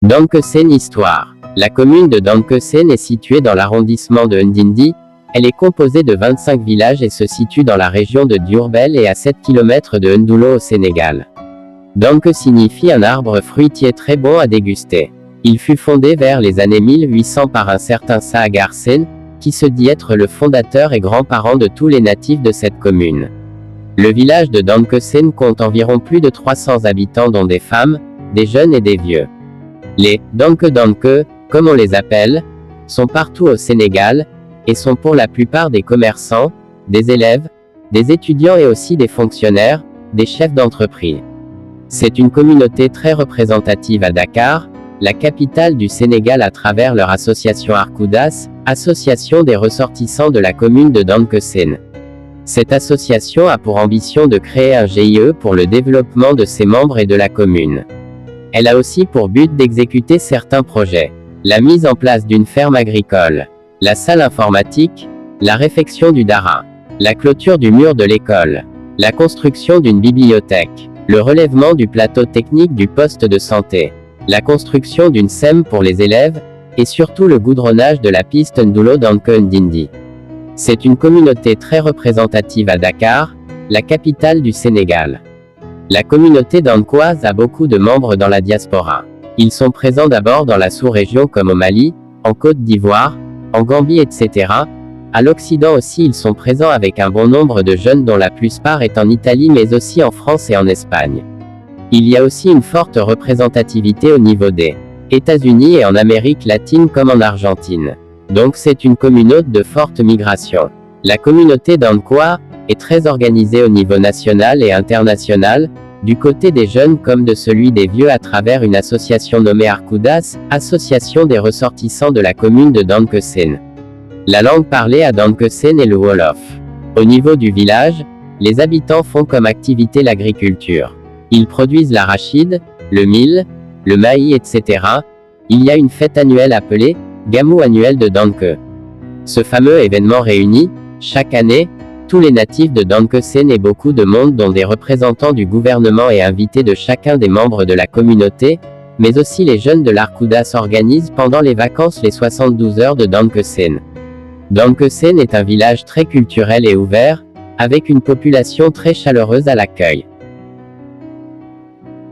Dankesen Histoire. La commune de Dankesen est située dans l'arrondissement de Ndindi. Elle est composée de 25 villages et se situe dans la région de Diourbel et à 7 km de Ndoulo au Sénégal. Danke signifie un arbre fruitier très bon à déguster. Il fut fondé vers les années 1800 par un certain Saagar Sen, qui se dit être le fondateur et grand-parent de tous les natifs de cette commune. Le village de Dankesen compte environ plus de 300 habitants dont des femmes, des jeunes et des vieux. Les Danke, comme on les appelle, sont partout au Sénégal, et sont pour la plupart des commerçants, des élèves, des étudiants et aussi des fonctionnaires, des chefs d'entreprise. C'est une communauté très représentative à Dakar, la capitale du Sénégal à travers leur association Arcoudas, association des ressortissants de la commune de Dankesen. Cette association a pour ambition de créer un GIE pour le développement de ses membres et de la commune. Elle a aussi pour but d'exécuter certains projets. La mise en place d'une ferme agricole, la salle informatique, la réfection du Dara, la clôture du mur de l'école, la construction d'une bibliothèque, le relèvement du plateau technique du poste de santé, la construction d'une SEM pour les élèves, et surtout le goudronnage de la piste Ndoulo Danke Ndindi. C'est une communauté très représentative à Dakar, la capitale du Sénégal. La communauté dankoise a beaucoup de membres dans la diaspora. Ils sont présents d'abord dans la sous-région comme au Mali, en Côte d'Ivoire, en Gambie etc. À l'Occident aussi ils sont présents avec un bon nombre de jeunes dont la plupart est en Italie mais aussi en France et en Espagne. Il y a aussi une forte représentativité au niveau des États-Unis et en Amérique latine comme en Argentine. Donc c'est une communauté de forte migration. La communauté dankoa est très organisée au niveau national et international, du côté des jeunes comme de celui des vieux à travers une association nommée Arcoudas, association des ressortissants de la commune de Dankesen. La langue parlée à Dankesen est le Wolof. Au niveau du village, les habitants font comme activité l'agriculture. Ils produisent l'arachide, le mil, le maïs etc. Il y a une fête annuelle appelée Gamou annuel de Danke. Ce fameux événement réunit, chaque année, tous les natifs de Dankesen et beaucoup de monde dont des représentants du gouvernement et invités de chacun des membres de la communauté, mais aussi les jeunes de l'Arcoudas organisent pendant les vacances les 72 heures de Dankesen. Dankesen est un village très culturel et ouvert, avec une population très chaleureuse à l'accueil.